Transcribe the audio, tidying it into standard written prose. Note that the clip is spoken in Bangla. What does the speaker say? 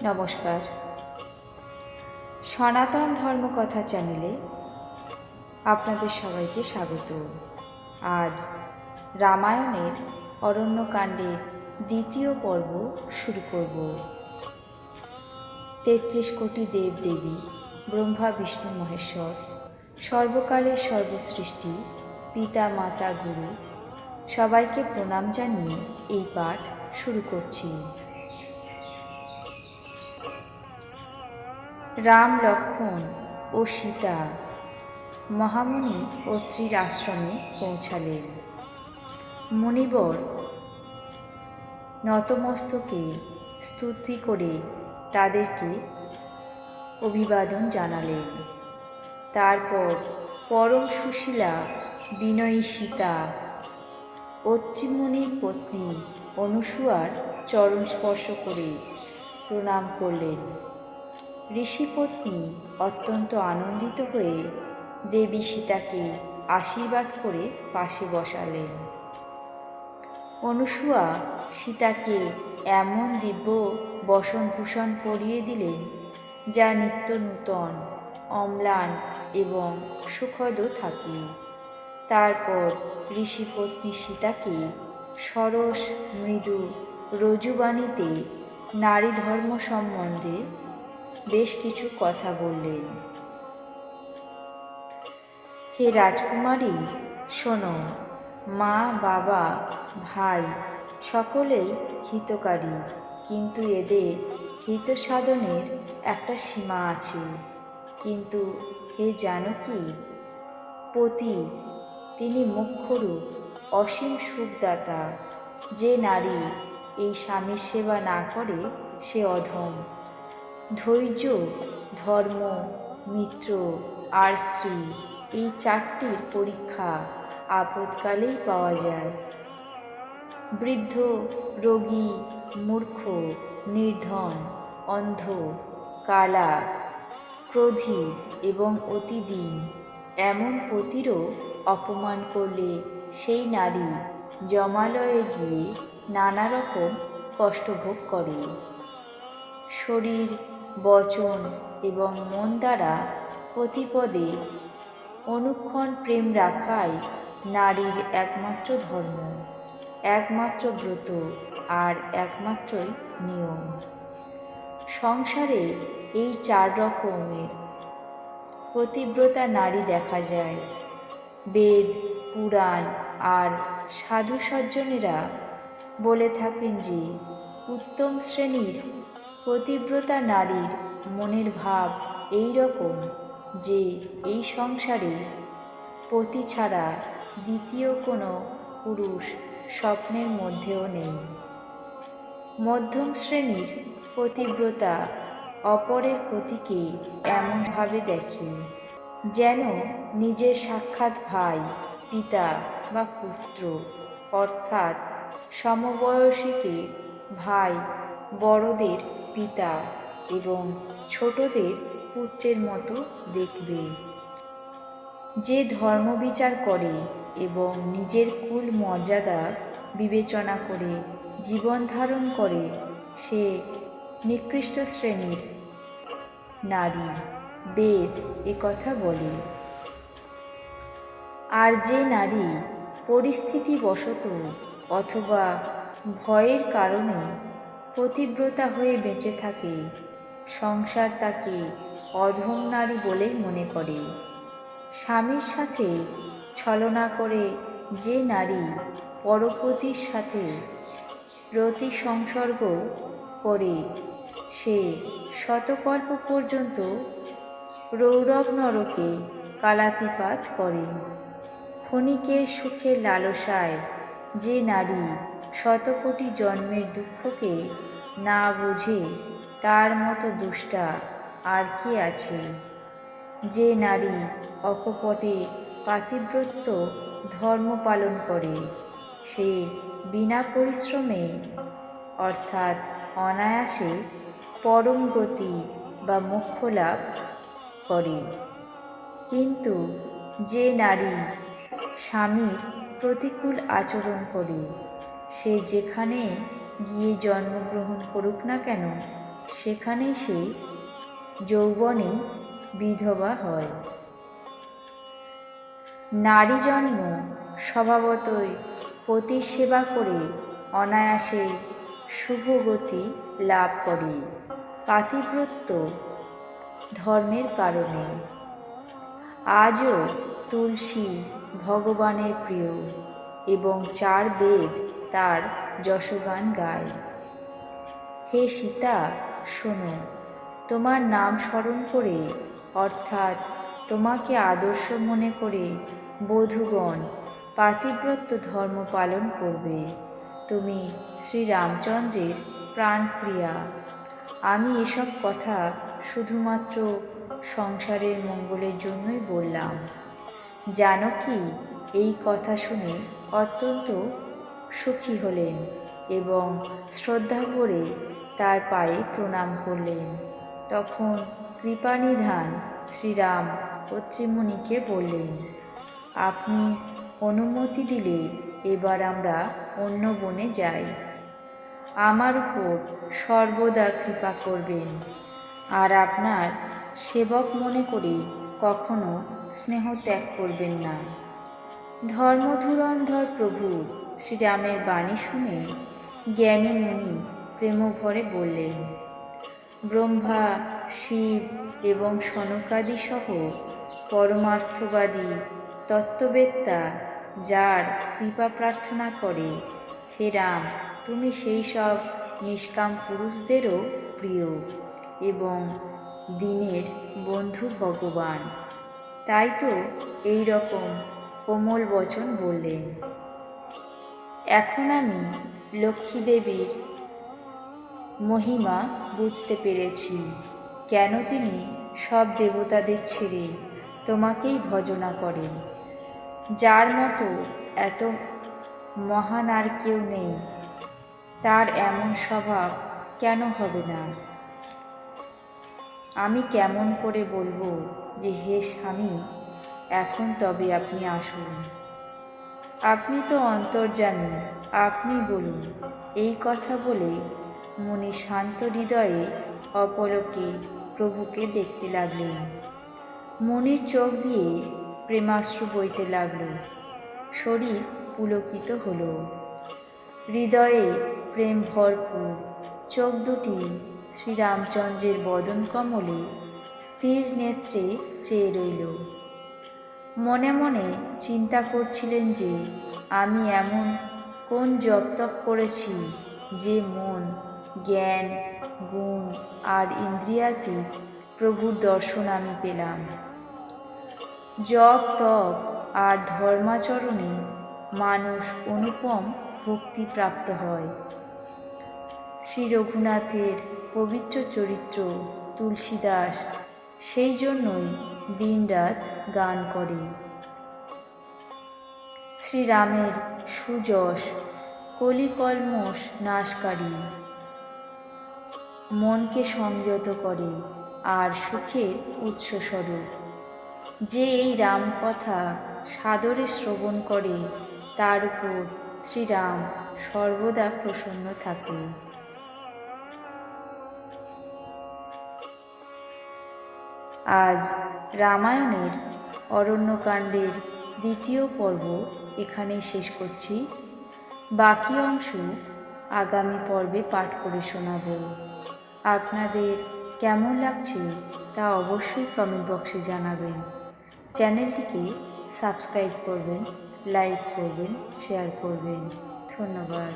নমস্কার। সনাতন ধর্মকথা চ্যানেলে আপনাদের সবাইকে স্বাগত। আজ রামায়ণের অরণ্যকাণ্ডের দ্বিতীয় পর্ব শুরু করব। ৩৩ কোটি দেবদেবী, ব্রহ্মা বিষ্ণু মহেশ্বর, সর্বকালের সর্বসৃষ্টি, পিতা মাতা গুরু সবাইকে প্রণাম জানিয়ে এই পাঠ শুরু করছি। রাম, লক্ষ্মণ ও সীতা মহামুনি অত্রির আশ্রমে পৌঁছালেন। মুনিবর নতমস্তকে স্তুতি করে তাদেরকে অভিবাদন জানালেন। তারপর পরম সুশীলা বিনয়ী সীতা অত্রিমুনির পত্নী অনুসূয়ার চরণ স্পর্শ করে প্রণাম করলেন। ঋষিপত্নী অত্যন্ত আনন্দিত হয়ে দেবী সীতাকে আশীর্বাদ করে পাশে বসালেন। অনুসূয়া সীতাকে এমন দিব্য বসনভূষণ পরিয়ে দিলেন যা নিত্য নূতন, অম্লান এবং সুখদও থাকে। তারপর ঋষিপত্নী সীতাকে সরস মৃদু রজুবাণীতে নারী ধর্ম সম্বন্ধে বেশ কিছু কথা বললেন। হে রাজকুমারী, শোনো, মা, বাবা, ভাই সকলেই হিতকারী, কিন্তু এদের হিত সাধনের একটা সীমা আছে। কিন্তু হে জানকী, পতি তিনি মুখ্যরূপ, অসীম সুখদাতা। যে নারী এই স্বামীর সেবা না করে সে অধম। ধৈর্য, ধর্ম, মিত্র আর স্ত্রী এই চারটির পরীক্ষা আপদকালেই পাওয়া যায়। বৃদ্ধ, রোগী, মূর্খ, নির্ধন, অন্ধ, কালা, ক্রোধী এবং অতিদীন এমন পতিরও অপমান করলে সেই নারী যমালয়ে গিয়ে নানা রকম কষ্ট ভোগ করে। শরীর, বচন এবং মন দ্বারা প্রতিপদে অনুক্ষণ প্রেম রাখাই নারীর একমাত্র ধর্ম, একমাত্র ব্রত আর একমাত্রই নিয়ম। সংসারে এই 4 রকমের পতিব্রতা নারী দেখা যায়। বেদ, পুরাণ আর সাধু সজ্জনেরা বলে থাকেন যে উত্তম শ্রেণীর পতিব্রতা নারীর মনের ভাব এই রকম যে এই সংসারে পতি ছাড়া দ্বিতীয় কোনো পুরুষ স্বপ্নের মধ্যেও নেই। মধ্যম শ্রেণীর পতিব্রতা অপরের পতিকে এমনভাবে দেখে যেন নিজের সাক্ষাৎ ভাই, পিতা বা পুত্র, অর্থাৎ সমবয়সীকে ভাই, বড়দের পিতা এবং ছোটদের পুত্রের মতো দেখবে। যে ধর্মবিচার করে এবং নিজের কুল মর্যাদা বিবেচনা করে জীবন ধারণ করে সে নিকৃষ্ট শ্রেণীর নারী, বেদ একথা বলে। আর যে নারী পরিস্থিতিবশত অথবা ভয়ের কারণে পতিব্রতা হয়ে বেঁচে থাকে, সংসার তাকে অধম নারী বলেই মনে করে। স্বামীর সাথে ছলনা করে যে নারী পরপতির সাথে রতি সংসর্গ করে সে শতকল্প পর্যন্ত রৌরব নরকে কালাতিপাত করে। ক্ষণিকের সুখের লালসায় যে নারী শতকোটি জন্মের দুঃখকে না বুঝে তার মতো দুষ্টা আর কে আছে? যে নারী অকপটে পাতিব্রত্য ধর্ম পালন করে সে বিনা পরিশ্রমে অর্থাৎ অনায়াসে পরম গতি বা মোক্ষ লাভ করে। কিন্তু যে নারী স্বামীর প্রতিকূল আচরণ করে সে যেখানে গিয়ে জন্মগ্রহণ করুক না কেন সেখানেই সে যৌবনে বিধবা হয়। নারী জন্ম স্বভাবতই পতির সেবা করে অনায়াসে শুভগতি লাভ করে পাতিব্রত্য ধর্মের কারণে। আজও তুলসী ভগবানের প্রিয় এবং 4 বেদ তার যশগান গায়। হে সীতা, শোনো, তোমার নাম স্মরণ করে অর্থাৎ তোমাকে আদর্শ মনে করে বধূগণ পাতিব্রত্য ধর্ম পালন করবে। তুমি শ্রীরামচন্দ্রের প্রাণপ্রিয়া। আমি এসব কথা শুধুমাত্র সংসারের মঙ্গলের জন্যই বললাম। জানকী এই কথা শুনে অত্যন্ত সুখী হলেন এবং শ্রদ্ধা করে তার পায়ে প্রণাম করলেন। তখন কৃপানিধান শ্রীরাম অত্রিমুনিকে বললেন, আপনি অনুমতি দিলে এবার আমরা অন্য বনে যাই। আমার উপর সর্বদা কৃপা করবেন আর আপনার সেবক মনে করে কখনো স্নেহ ত্যাগ করবেন না। ধর্মধুরন্ধর প্রভু শ্রীরামের বাণী শুনে জ্ঞানী মুনি প্রেমভরে বললেন, ব্রহ্মা, শিব এবং সনকাদি সহ পরমার্থবাদী তত্ত্ববেত্তা যার কৃপা প্রার্থনা করে, হে রাম, তুমি সেই সব নিষ্কাম পুরুষদেরও প্রিয় এবং দিনের বন্ধু ভগবান। তাই তো এই রকম কোমল বচন বললেন। এখন আমি লক্ষ্মী দেবীর মহিমা বুঝতে পেরেছি, কেন তিনি সব দেবতাদের ছেড়ে তোমাকেই ভজনা করেন। যার মতো এত মহান আর কেউ নেই, তার এমন স্বভাব কেন হবে না? আমি কেমন করে বলবো যে হে স্বামী, এখন তবে আপনি আসুন। আপনি তো অন্তর্যামী, আপনি বলুন। এই কথা বলে মুনি শান্ত হৃদয়ে অপলকে প্রভুকে দেখতে লাগলেন। মুনির চোখ দিয়ে প্রেমাশ্রু বইতে লাগল, শরীর পুলকিত হল, হৃদয়ে প্রেম ভরপুর। চোখ দুটি শ্রীরামচন্দ্রের বদন কমলে স্থির নেত্রে চেয়ে রইল। মনে মনে চিন্তা করছিলেন যে আমি এমন কোন জপ তপ করেছি যে মন, জ্ঞান, গুণ আর ইন্দ্রিয়াতীত প্রভুর দর্শন আমি পেলাম। জপ তপ আর ধর্মাচরণে মানুষ অনুপম ভক্তি প্রাপ্ত হয়। শ্রী রঘুনাথের পবিত্র চরিত্র তুলসীদাস সেই জন্যই দিনরাত গান করে। শ্রীরামের সুযশ কলিকলমশ নাশকারী, মনকে সংযত করে আর সুখের উৎসস্বরূপ। যে এই রাম কথা সাদরে শ্রবণ করে তার উপর শ্রীরাম সর্বদা প্রসন্ন থাকে। আজ রামায়ণের অরণ্যকাণ্ডের 2য় পর্ব এখানেই শেষ করছি। বাকি অংশ আগামী পর্বে পাঠ করে শোনাব। আপনাদের কেমন লাগছে তা অবশ্যই কমেন্ট বক্সে জানাবেন। চ্যানেলটিকে সাবস্ক্রাইব করবেন, লাইক করবেন, শেয়ার করবেন। ধন্যবাদ।